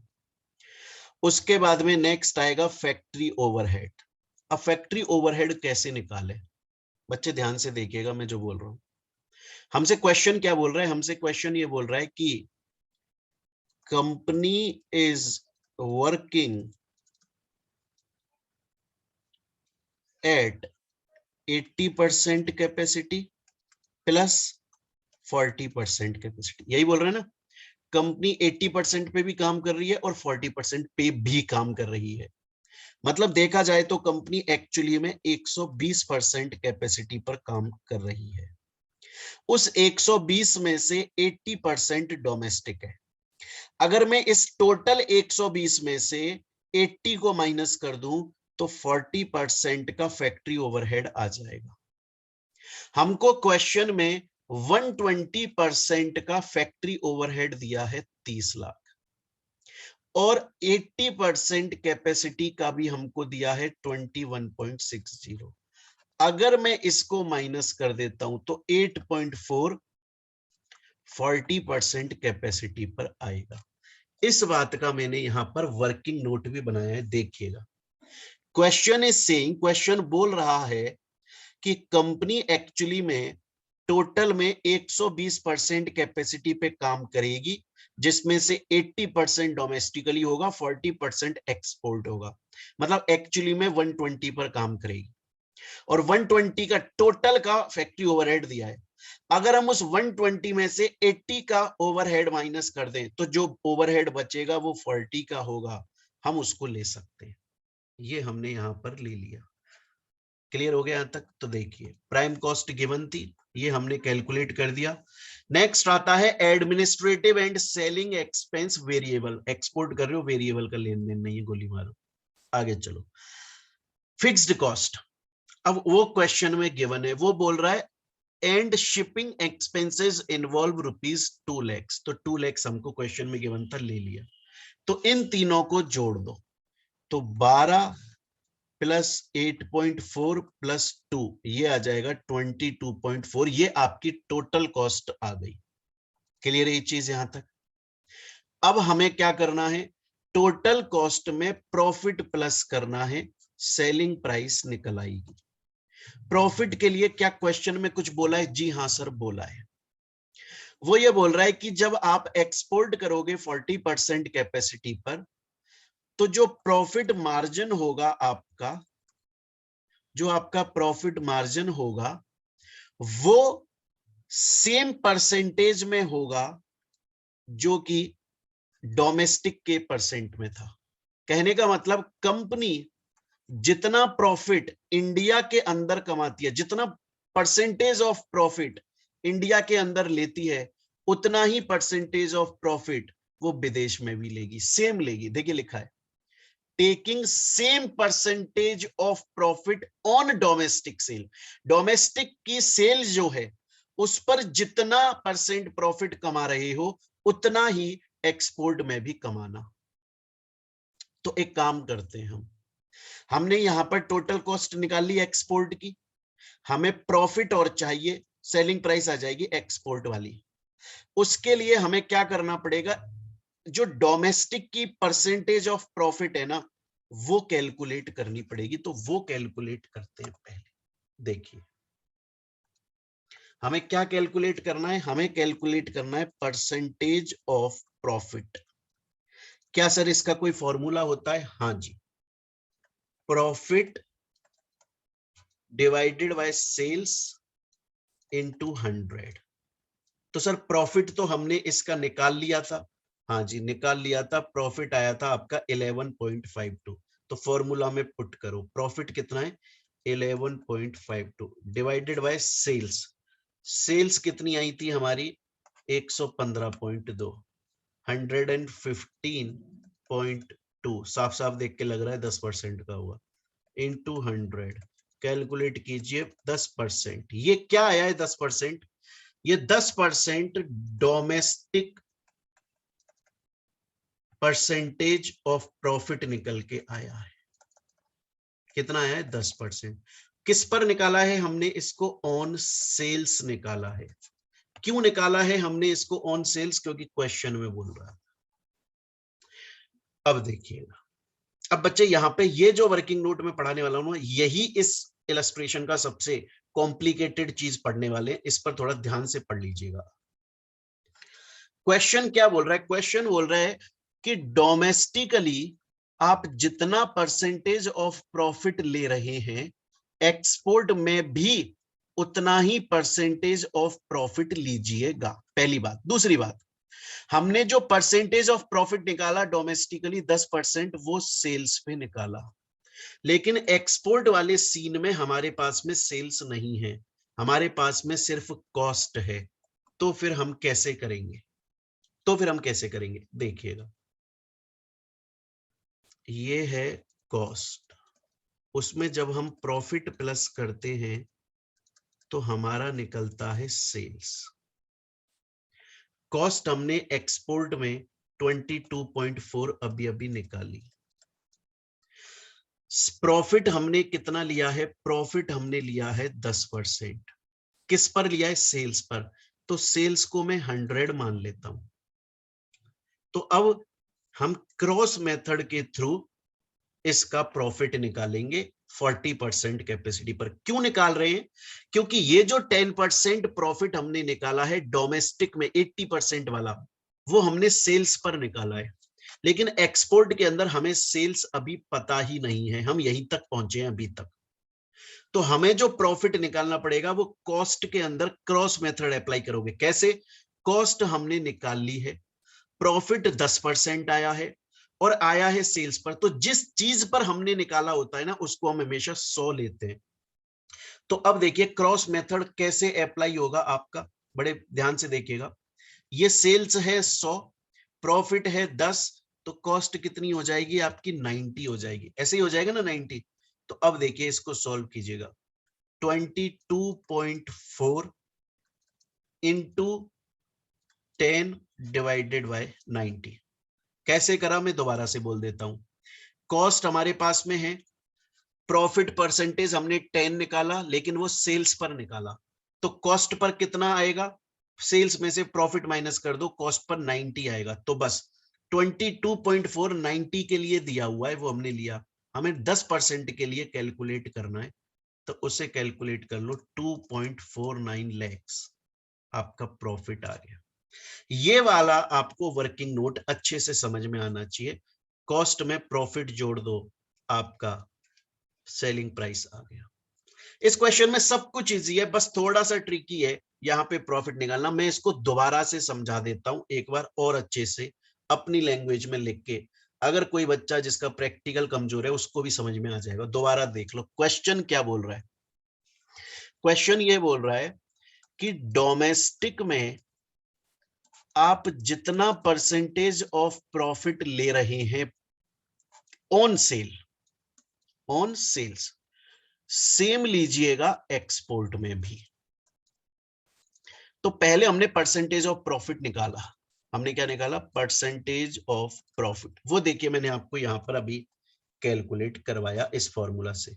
[SPEAKER 1] उसके बाद में नेक्स्ट आएगा फैक्ट्री ओवरहेड। अब फैक्ट्री ओवरहेड कैसे निकाले? बच्चे ध्यान से देखिएगा मैं जो बोल रहा हूं। हमसे क्वेश्चन क्या बोल रहा है? हमसे क्वेश्चन ये बोल रहा है कि company is working at 80% capacity plus 40% capacity, यही बोल रहे हैं ना। कंपनी 80% पे भी काम कर रही है और 40% पे भी काम कर रही है। मतलब देखा जाए तो कंपनी एक्चुअली में 120% कैपेसिटी पर काम कर रही है। उस 120 में से 80% डोमेस्टिक है। अगर मैं इस टोटल 120 में से 80 को माइनस कर दूं तो 40% का फैक्ट्री ओवरहेड आ जाएगा। हमको क्वेश्चन में 120% का फैक्ट्री ओवरहेड दिया है 30 लाख और 80% कैपेसिटी का भी हमको दिया है 21.60। अगर मैं इसको माइनस कर देता हूं तो 8.4 40% कैपेसिटी पर आएगा। इस बात का मैंने यहां पर वर्किंग नोट भी बनाया है, देखिएगा। क्वेश्चन इज सेइंग, क्वेश्चन बोल रहा है कि कंपनी एक्चुअली में टोटल में 120% कैपेसिटी पे काम करेगी, जिसमें से 80% डोमेस्टिकली होगा, 40% एक्सपोर्ट होगा। मतलब एक्चुअली में 120 पर काम करेगी और 120 का टोटल का फैक्ट्री ओवरहेड दिया है। अगर हम उस 120 में से 80 का ओवरहेड माइनस कर दें तो जो ओवरहेड बचेगा वो 40 का होगा, हम उसको ले सकते हैं। ये हमने यहां पर ले लिया। क्लियर हो गया यहां तक? तो देखिए प्राइम कॉस्ट गिवन थी, ये हमने कैलकुलेट कर दिया। नेक्स्ट आता है administrative and selling expense variable. Export कर रहे हो, वेरिएबल का लेन देन नहीं है, गोली मारो। आगे चलो, फिक्स्ड कॉस्ट। अब वो क्वेश्चन में गिवन है, वो बोल रहा है and shipping expenses involve ₹2 lakh. तो 2 लाख हमको क्वेश्चन में गिवन था, ले लिया। तो इन तीनों को जोड़ दो, तो 12 प्लस 8.4 प्लस 2 ये आ जाएगा 22.4। ये आपकी टोटल कॉस्ट आ गई। क्लियर है ये चीज यहां तक? अब हमें क्या करना है? टोटल कॉस्ट में प्रॉफिट प्लस करना है, सेलिंग प्राइस निकल आएगी। प्रॉफिट के लिए क्या क्वेश्चन में कुछ बोला है? जी हाँ सर बोला है। वो ये बोल रहा है कि जब आप एक्सपोर्ट करोगे 40% कैपेसिटी पर, तो जो प्रॉफिट मार्जिन होगा आपका, जो आपका प्रॉफिट मार्जिन होगा वो सेम परसेंटेज में होगा जो कि डोमेस्टिक के परसेंट में था। कहने का मतलब कंपनी जितना प्रॉफिट इंडिया के अंदर कमाती है, जितना परसेंटेज ऑफ प्रॉफिट इंडिया के अंदर लेती है, उतना ही परसेंटेज ऑफ प्रॉफिट वो विदेश में भी लेगी, सेम लेगी। देखिए लिखा है taking same percentage of profit on domestic sale. Domestic की सेल जो है उस पर जितना परसेंट प्रॉफिट कमा रहे हो उतना ही एक्सपोर्ट में भी कमाना। तो एक काम करते हैं, हमने यहां पर टोटल कॉस्ट निकाल ली एक्सपोर्ट की, हमें प्रॉफिट और चाहिए, सेलिंग प्राइस आ जाएगी एक्सपोर्ट वाली। उसके लिए हमें क्या करना पड़ेगा? जो डोमेस्टिक की परसेंटेज ऑफ प्रॉफिट है ना, वो कैलकुलेट करनी पड़ेगी। तो वो कैलकुलेट करते हैं पहले। देखिए हमें क्या कैलकुलेट करना है? हमें कैलकुलेट करना है परसेंटेज ऑफ प्रॉफिट। क्या सर इसका कोई फॉर्मूला होता है? हाँ जी, profit divided by sales into 100। तो सर प्रॉफिट तो हमने इसका निकाल लिया था। हाँ जी निकाल लिया था, प्रॉफिट आया था आपका 11.52। तो फॉर्मूला में पुट करो, प्रॉफिट कितना है? 11.52 डिवाइडेड बाय सेल्स। सेल्स कितनी आई थी हमारी 115.2, 115.2 साफ साफ देख के लग रहा है 10% का हुआ, इंटू 100 कैलकुलेट कीजिए 10%। ये क्या आया है 10%? ये 10% डोमेस्टिक परसेंटेज ऑफ प्रॉफिट निकल के आया है। कितना आया है? 10%। किस पर निकाला है हमने इसको? ऑन सेल्स निकाला है। क्यों निकाला है हमने इसको ऑन सेल्स? क्योंकि क्वेश्चन में बोल रहा है। अब देखिएगा, अब बच्चे यहां पे ये जो वर्किंग नोट में पढ़ाने वाला हूं, यही इस इलस्ट्रेशन का सबसे कॉम्प्लिकेटेड चीज पढ़ने वाले, इस पर थोड़ा ध्यान से पढ़ लीजिएगा। क्वेश्चन क्या बोल रहा है? क्वेश्चन बोल रहा है कि डोमेस्टिकली आप जितना परसेंटेज ऑफ प्रॉफिट ले रहे हैं, एक्सपोर्ट में भी उतना ही परसेंटेज ऑफ प्रॉफिट लीजिएगा। पहली बात। दूसरी बात, हमने जो परसेंटेज ऑफ प्रॉफिट निकाला डोमेस्टिकली 10%, वो सेल्स पे निकाला, लेकिन एक्सपोर्ट वाले सीन में हमारे पास में सेल्स नहीं है, हमारे पास में सिर्फ कॉस्ट है। तो फिर हम कैसे करेंगे? देखिएगा, ये है कॉस्ट, उसमें जब हम प्रॉफिट प्लस करते हैं तो हमारा निकलता है सेल्स। कॉस्ट हमने एक्सपोर्ट में 22.4 अभी अभी निकाली। प्रॉफिट हमने कितना लिया है? प्रॉफिट हमने लिया है 10%। किस पर लिया है? सेल्स पर। तो सेल्स को मैं 100 मान लेता हूं। तो अब हम क्रॉस मेथड के थ्रू इसका प्रॉफिट निकालेंगे 40% कैपेसिटी पर। क्यों निकाल रहे हैं? क्योंकि ये जो 10% प्रॉफिट हमने निकाला है डोमेस्टिक में, 80% वाला, वो हमने सेल्स पर निकाला है, लेकिन एक्सपोर्ट के अंदर हमें सेल्स अभी पता ही नहीं है, हम यहीं तक पहुंचे हैं अभी तक। तो हमें जो प्रॉफिट निकालना पड़ेगा वो कॉस्ट के अंदर क्रॉस मेथड अप्लाई करोगे। कैसे? कॉस्ट हमने निकाल ली है, प्रॉफिट 10% आया है और आया है सेल्स पर, तो जिस चीज पर हमने निकाला होता है ना, उसको हम हमेशा 100 लेते हैं। तो अब देखिए क्रॉस मेथड कैसे अप्लाई होगा आपका, बड़े ध्यान से देखिएगा। ये सेल्स है 100, प्रॉफिट है 10, तो कॉस्ट कितनी हो जाएगी आपकी? 90 हो जाएगी। ऐसे ही हो जाएगा ना 90। तो अब देखिए इसको सॉल्व कीजिएगा, 22.4 इंटू 10 डिवाइडेड बाय 90। कैसे करा मैं दोबारा से बोल देता हूं। कॉस्ट हमारे पास में है, प्रॉफिट परसेंटेज हमने 10 निकाला, लेकिन वो सेल्स पर निकाला, तो कॉस्ट पर कितना आएगा? सेल्स में से प्रॉफिट माइनस कर दो, कॉस्ट पर 90 आएगा। तो बस 22.4 90 के लिए दिया हुआ है, वो हमने लिया। हमें 10% के लिए कैलकुलेट करना है, तो उसे कैलकुलेट कर लो, 2.49 lakhs आपका प्रॉफिट आ गया। ये वाला आपको वर्किंग नोट अच्छे से समझ में आना चाहिए। कॉस्ट में प्रॉफिट जोड़ दो, आपका सेलिंग प्राइस आ गया। इस क्वेश्चन में सब कुछ इजी है, बस थोड़ा सा ट्रिकी है यहाँ पे प्रॉफिट निकालना। मैं इसको दोबारा से समझा देता हूं एक बार और अच्छे से अपनी लैंग्वेज में लिख के, अगर कोई बच्चा जिसका प्रैक्टिकल कमजोर है उसको भी समझ में आ जाएगा। दोबारा देख लो क्वेश्चन क्या बोल रहा है। क्वेश्चन ये बोल रहा है कि डोमेस्टिक में आप जितना परसेंटेज ऑफ प्रॉफिट ले रहे हैं ऑन सेल्स, सेम लीजिएगा एक्सपोर्ट में भी। तो पहले हमने परसेंटेज ऑफ प्रॉफिट निकाला। हमने क्या निकाला? Percentage of profit. वो देखिए मैंने आपको यहां पर अभी कैलकुलेट करवाया इस फॉर्मूला से,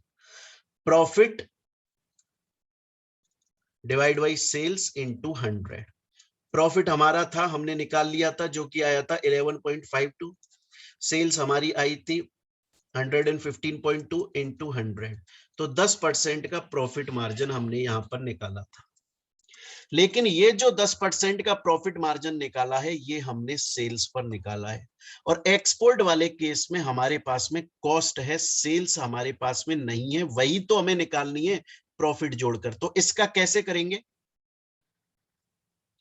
[SPEAKER 1] profit divide by sales into 100। Profit हमारा था, हमने निकाल लिया था, जो कि आया था 11.52। सेल्स हमारी आई थी 115.2 इंटू 100, तो 10% का प्रॉफिट मार्जिन हमने यहां पर निकाला था। लेकिन ये जो 10% का प्रॉफिट मार्जिन निकाला है, ये हमने सेल्स पर निकाला है, और एक्सपोर्ट वाले केस में हमारे पास में कॉस्ट है, सेल्स हमारे पास में नहीं है, वही तो हमें निकालनी है प्रॉफिट जोड़कर। तो इसका कैसे करेंगे?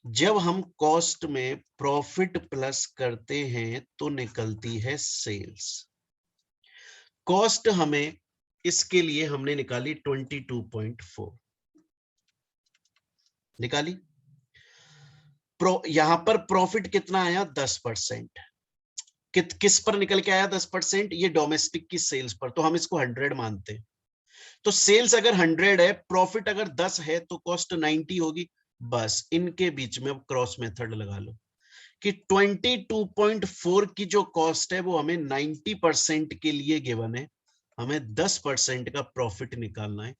[SPEAKER 1] जब हम कॉस्ट में प्रॉफिट प्लस करते हैं तो निकलती है सेल्स। कॉस्ट हमें इसके लिए हमने निकाली 22.4, निकाली। यहां पर प्रॉफिट कितना आया 10%। किस पर निकल के आया 10%? ये डोमेस्टिक की सेल्स पर, तो हम इसको 100 मानते हैं। तो सेल्स अगर 100 है, प्रॉफिट अगर 10 है, तो कॉस्ट 90 होगी। बस इनके बीच में क्रॉस मेथड लगा लो कि 22.4 की जो कॉस्ट है वो हमें 90% के लिए गिवन है, हमें 10% का प्रॉफिट निकालना है।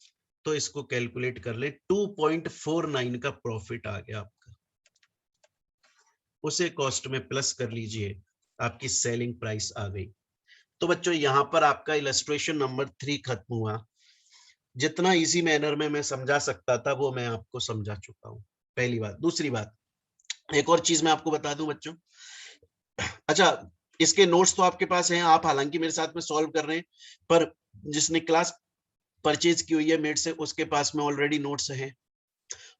[SPEAKER 1] तो इसको कैलकुलेट कर ले, 2.49 का प्रॉफिट आ गया आपका, उसे कॉस्ट में प्लस कर लीजिए, आपकी सेलिंग प्राइस आ गई। तो बच्चों यहां पर आपका इलस्ट्रेशन नंबर 3 खत्म हुआ। जितना इजी मैनर में मैं समझा सकता था वो मैं आपको समझा चुका हूं, पहली बात। दूसरी बात, एक और चीज मैं आपको बता दूं बच्चों। अच्छा, इसके नोट्स तो आपके पास हैं, आप हालांकि मेरे साथ में सॉल्व कर रहे हैं, पर जिसने क्लास परचेज की हुई है मेरे से, उसके पास में ऑलरेडी नोट्स हैं।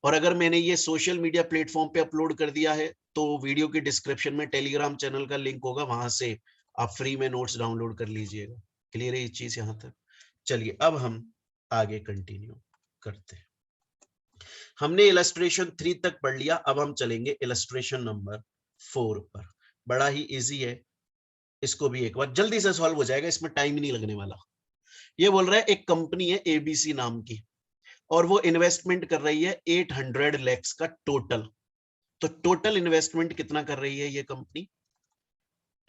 [SPEAKER 1] और अगर मैंने ये सोशल मीडिया प्लेटफॉर्म पे अपलोड कर दिया है, तो वीडियो के डिस्क्रिप्शन में टेलीग्राम चैनल का लिंक होगा, वहां से आप फ्री में नोट्स डाउनलोड कर लीजिएगा। क्लियर है ये चीज यहां तक? चलिए अब हम आगे कंटिन्यू करते हैं। हमने इलस्ट्रेशन 3 तक पढ़ लिया, अब हम चलेंगे इलस्ट्रेशन नंबर 4 पर। बड़ा ही इजी है, इसको भी एक बार जल्दी से सॉल्व हो जाएगा, इसमें टाइम ही नहीं लगने वाला। ये बोल रहा है एक कंपनी है एबीसी नाम की, और वो इन्वेस्टमेंट कर रही है 800 लैक्स का टोटल। तो टोटल इन्वेस्टमेंट कितना कर रही है ये कंपनी?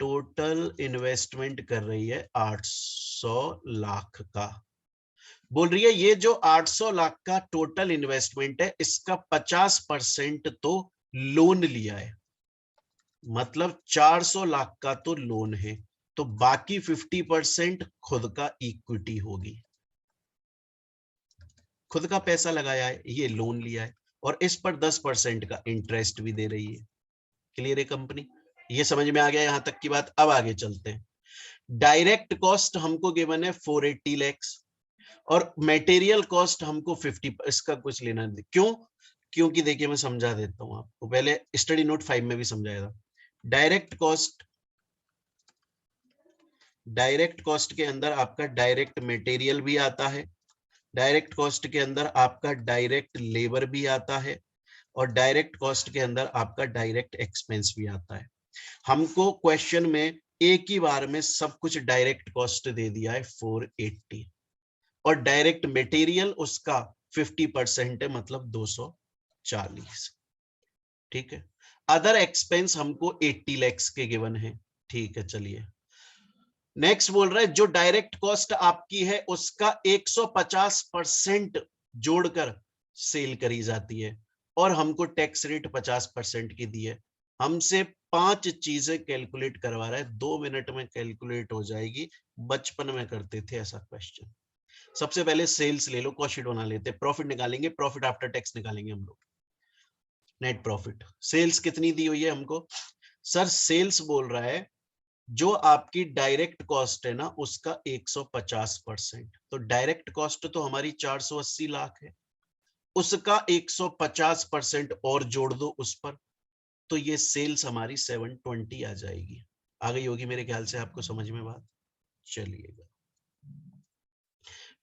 [SPEAKER 1] टोटल इन्वेस्टमेंट कर रही है 800 लाख का। बोल रही है ये जो 800 लाख का टोटल इन्वेस्टमेंट है, इसका 50% तो लोन लिया है, मतलब 400 लाख का तो लोन है, तो बाकी 50% खुद का इक्विटी होगी। खुद का पैसा लगाया है, ये लोन लिया है, और इस पर 10% का इंटरेस्ट भी दे रही है। क्लियर है कंपनी? ये समझ में आ गया यहां तक की बात? अब आगे चलते हैं। डायरेक्ट कॉस्ट हमको गिवन है 480 लैक्स, और मटेरियल कॉस्ट हमको 50। इसका कुछ लेना नहीं, क्यों? क्योंकि देखिए मैं समझा देता हूं आपको, पहले स्टडी नोट 5 में भी समझाया था। डायरेक्ट कॉस्ट, डायरेक्ट कॉस्ट के अंदर आपका डायरेक्ट मटेरियल भी आता है, डायरेक्ट कॉस्ट के अंदर आपका डायरेक्ट लेबर भी आता है, और डायरेक्ट कॉस्ट के अंदर आपका डायरेक्ट एक्सपेंस भी आता है। हमको क्वेश्चन में एक ही बार में सब कुछ डायरेक्ट कॉस्ट दे दिया है 480, और डायरेक्ट मटेरियल उसका 50% है, मतलब 240। ठीक है। अदर एक्सपेंस हमको 80 लैक्स के गिवन है। ठीक है, चलिए नेक्स्ट बोल रहा है जो डायरेक्ट कॉस्ट आपकी है उसका 150% जोड़कर सेल करी जाती है, और हमको टैक्स रेट 50% की दी है। हमसे 5 चीजें कैलकुलेट करवा रहा है, 2 मिनट में कैलकुलेट हो जाएगी। बचपन में करते थे ऐसा क्वेश्चन। सबसे पहले सेल्स ले लो, कॉस्ट शीट बना लेते, प्रॉफिट निकालेंगे, प्रॉफिट आफ्टर टैक्स निकालेंगे हम लोग, नेट प्रॉफिट। सेल्स कितनी दी हुई है हमको? सर सेल्स बोल रहा है जो आपकी डायरेक्ट कॉस्ट है ना उसका 150%। तो डायरेक्ट कॉस्ट तो हमारी 480 लाख है, उसका 150% और जोड़ दो उस पर, तो ये सेल्स हमारी 720 आ जाएगी। आ गई होगी मेरे ख्याल से आपको समझ में बात। चलिएगा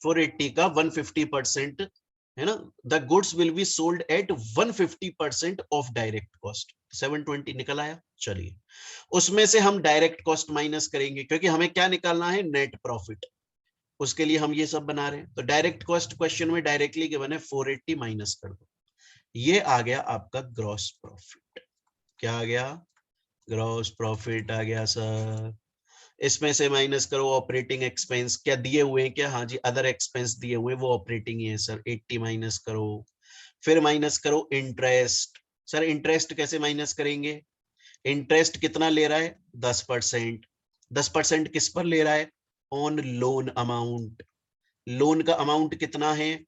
[SPEAKER 1] 480 का 150% है ना, the goods will be sold at 150% of direct cost, 720 निकल आया। चलिए उसमें से हम डायरेक्ट कॉस्ट माइनस करेंगे, क्योंकि हमें क्या निकालना है? Net profit. उसके लिए हम ये सब बना रहे हैं। तो डायरेक्ट कॉस्ट क्वेश्चन में डायरेक्टली गिवन है, 480 माइनस कर दो, ये आ गया आपका ग्रॉस प्रॉफिट। क्या आ गया? ग्रॉस प्रॉफिट आ गया सर। इसमें से माइनस करो ऑपरेटिंग एक्सपेंस, क्या दिए हुए हैं क्या? हाँ जी, अदर एक्सपेंस दिए हुए हैं, वो ऑपरेटिंग ही है सर, 80 माइनस करो। फिर माइनस करो इंटरेस्ट। सर इंटरेस्ट कैसे माइनस करेंगे? इंटरेस्ट कितना ले रहा है? 10%। 10% किस पर ले रहा है? On loan amount. लोन का अमाउंट कितना है?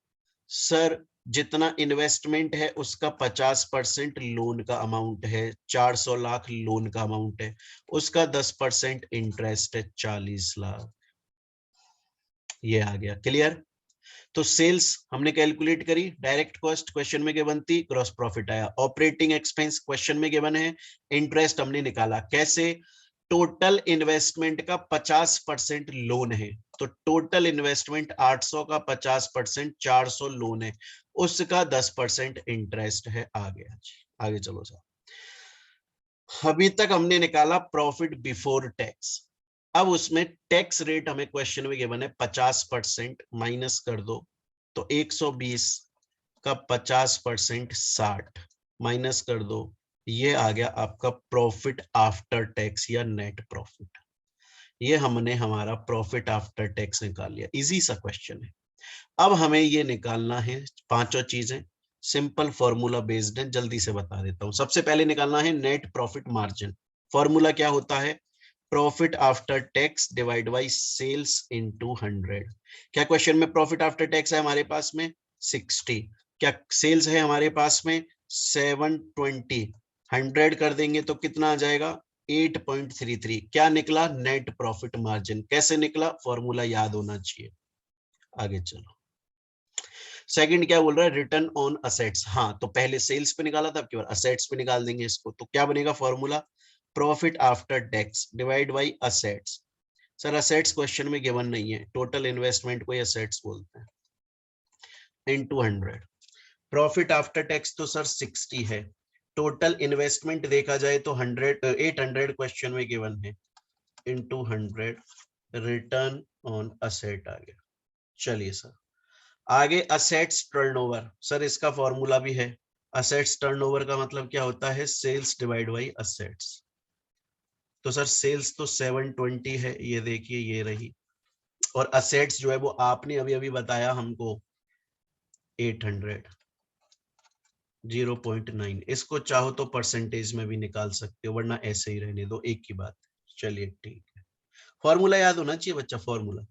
[SPEAKER 1] सर जितना इन्वेस्टमेंट है उसका 50% लोन का अमाउंट है, 400 लाख लोन का अमाउंट है, उसका 10% इंटरेस्ट है, 40 लाख। ये आ गया। क्लियर? तो सेल्स हमने कैलकुलेट करी, डायरेक्ट कॉस्ट क्वेश्चन में गिवन थी, ग्रॉस प्रॉफिट आया। ऑपरेटिंग एक्सपेंस क्वेश्चन में गिवन है, इंटरेस्ट हमने निकाला। कैसे? टोटल इन्वेस्टमेंट का 50% लोन है, तो टोटल इन्वेस्टमेंट 800 का 50%, 400 लोन है, उसका 10% इंटरेस्ट है। आ गया जी, आगे चलो साहब। अभी तक हमने निकाला प्रॉफिट बिफोर टैक्स। अब उसमें टैक्स रेट हमें क्वेश्चन में गिवन है 50%, माइनस कर दो तो 120 का 50% 60, माइनस कर दो, ये आ गया आपका प्रॉफिट आफ्टर टैक्स या नेट प्रॉफिट। ये हमने हमारा प्रॉफिट आफ्टर टैक्स निकाल लिया, इजी सा क्वेश्चन है। अब हमें ये निकालना है पांचों चीजें, सिंपल फॉर्मूला बेस्ड है, जल्दी से बता देता हूं। सबसे पहले निकालना है नेट प्रॉफिट मार्जिन। फॉर्मूला क्या होता है? Profit after tax divide by sales into 100। क्या क्वेश्चन में प्रॉफिट आफ्टर टैक्स है हमारे पास में 60, क्या सेल्स है हमारे पास में 720, 100 कर देंगे तो कितना आ जाएगा 8.33। क्या निकला? Net profit margin. कैसे निकला? फॉर्मूला याद होना चाहिए। आगे चलो, सेकंड क्या बोल रहा है? Return on assets. हाँ, तो पहले सेल्स पे निकाला था, अब की बार असेट्स पे निकाल देंगे इसको। तो क्या बनेगा formula? Profit after tax divide by assets. Sir assets question में गिवन नहीं है, टोटल इन्वेस्टमेंट को असेट्स बोलते हैं, इनटू 100। प्रॉफिट आफ्टर टैक्स तो सर 60 है, टोटल इन्वेस्टमेंट देखा जाए तो 800 क्वेश्चन में गिवन है, इनटू 100, रिटर्न ऑन असेट आ गया। चलिए सर आगे, असेट्स टर्नओवर। सर इसका फॉर्मूला भी है। असेट्स टर्नओवर का मतलब क्या होता है? Sales divide by assets. तो सर सेल्स तो 720 है, ये देखिए ये रही, और असेट्स जो है वो आपने अभी अभी बताया हमको 800, 0.9। इसको चाहो तो परसेंटेज में भी निकाल सकते हो, वरना ऐसे ही रहने दो, एक ही बात। चलिए ठीक है, फॉर्मूला याद होना चाहिए बच्चा। Formula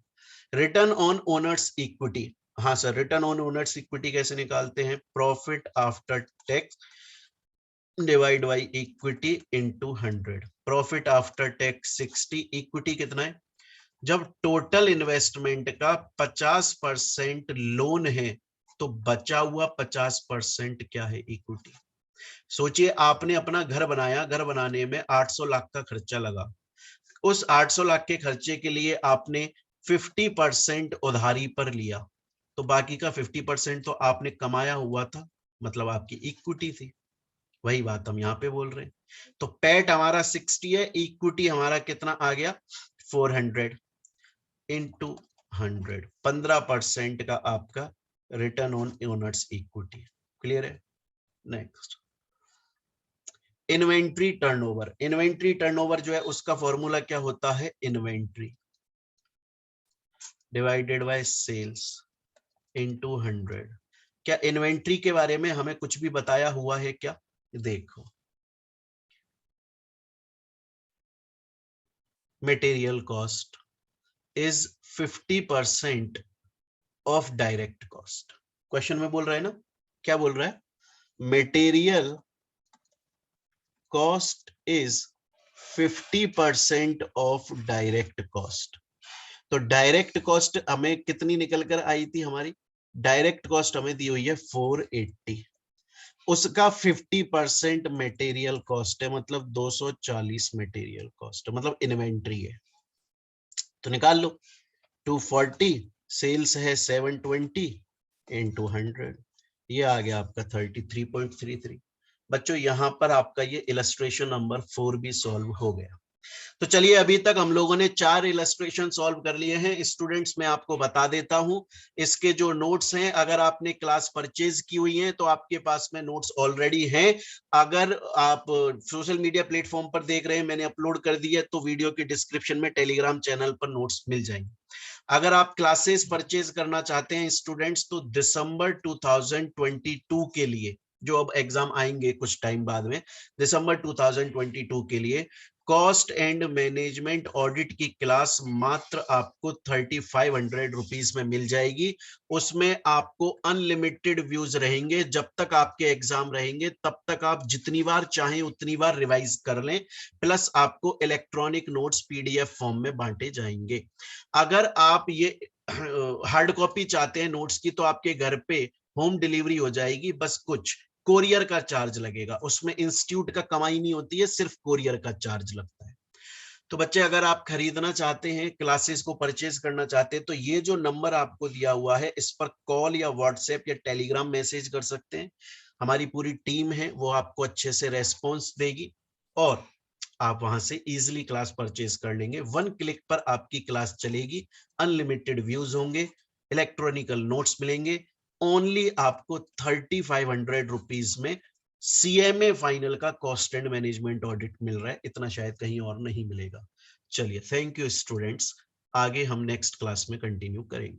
[SPEAKER 1] return on owners equity. हाँ sir, return on owners equity कैसे निकालते हैं? Profit after tax divide by equity into 100। Profit after tax 60, equity कितना है? जब टोटल इन्वेस्टमेंट का 50% लोन है तो बचा हुआ 50% क्या है? इक्विटी। सोचिए आपने अपना घर बनाया, घर बनाने में 800 लाख का खर्चा लगा। उस 800 लाख के खर्चे के लिए आपने 50% उधारी पर लिया, तो बाकी का 50% तो आपने कमाया हुआ था, मतलब आपकी इक्विटी थी। वही बात हम यहाँ पे बोल रहे हैं। तो पैट हमारा 60 है, इक्विटी हमारा कितना आ गया? 400 इंटू 100, 15% का आपका return on owners equity. Clear है? Next, inventory turnover. Inventory turnover जो है उसका फॉर्मूला क्या होता है? Inventory divided by sales into 100। क्या इन्वेंट्री के बारे में हमें कुछ भी बताया हुआ है क्या? देखो, material cost is 50% of direct cost. Question में बोल रहा है ना, क्या बोल रहा है? Material cost is 50% of direct cost. तो डायरेक्ट कॉस्ट हमें कितनी निकल कर आई थी? हमारी डायरेक्ट कॉस्ट हमें दी हुई है 480, उसका 50% मटेरियल कॉस्ट है, मतलब 240 मटेरियल कॉस्ट, मतलब इन्वेंट्री है। तो निकाल लो, 240, सेल्स है 720 इंटू 100, ये आ गया आपका 33.33। बच्चों यहां पर आपका ये इलस्ट्रेशन नंबर 4 भी सॉल्व हो गया। तो चलिए अभी तक हम लोगों ने 4 इलस्ट्रेशन सॉल्व कर लिए हैं। स्टूडेंट्स मैं आपको बता देता हूं, इसके जो नोट्स हैं, अगर आपने क्लास परचेज की हुई है तो आपके पास में नोट्स ऑलरेडी हैं। अगर आप सोशल मीडिया प्लेटफॉर्म पर देख रहे हैं, मैंने अपलोड कर दी है, तो वीडियो के डिस्क्रिप्शन में टेलीग्राम चैनल पर नोट्स मिल जाएंगे। अगर आप क्लासेस परचेज करना चाहते हैं स्टूडेंट्स, तो दिसंबर 2022 के लिए, जो अब एग्जाम आएंगे कुछ टाइम बाद में, दिसंबर 2022 के लिए कॉस्ट एंड मैनेजमेंट ऑडिट की क्लास मात्र आपको 3500 रुपीज में मिल जाएगी। उसमें आपको अनलिमिटेड व्यूज रहेंगे, जब तक आपके एग्जाम रहेंगे तब तक आप जितनी बार चाहें उतनी बार रिवाइज कर लें, प्लस आपको इलेक्ट्रॉनिक नोट्स पीडीएफ फॉर्म में बांटे जाएंगे। अगर आप ये हार्ड कॉपी चाहते हैं नोट्स की, तो आपके घर पे होम डिलीवरी हो जाएगी, बस कुछ कोरियर का चार्ज लगेगा, उसमें इंस्टीट्यूट का कमाई नहीं होती है, सिर्फ कोरियर का चार्ज लगता है। तो बच्चे अगर आप खरीदना चाहते हैं, क्लासेस को परचेज करना चाहते हैं, तो ये जो नंबर आपको दिया हुआ है इस पर कॉल या व्हाट्सएप या टेलीग्राम मैसेज कर सकते हैं। हमारी पूरी टीम है वो आपको अच्छे से रेस्पॉन्स देगी और आप वहां से इजीली क्लास परचेज कर लेंगे। 1 क्लिक पर आपकी क्लास चलेगी, अनलिमिटेड व्यूज होंगे, इलेक्ट्रॉनिकल नोट्स मिलेंगे। ओनली आपको 3500 रुपीज में सीएमए फाइनल का कॉस्ट एंड मैनेजमेंट ऑडिट मिल रहा है, इतना शायद कहीं और नहीं मिलेगा। चलिए, थैंक यू स्टूडेंट्स, आगे हम नेक्स्ट क्लास में कंटिन्यू करेंगे।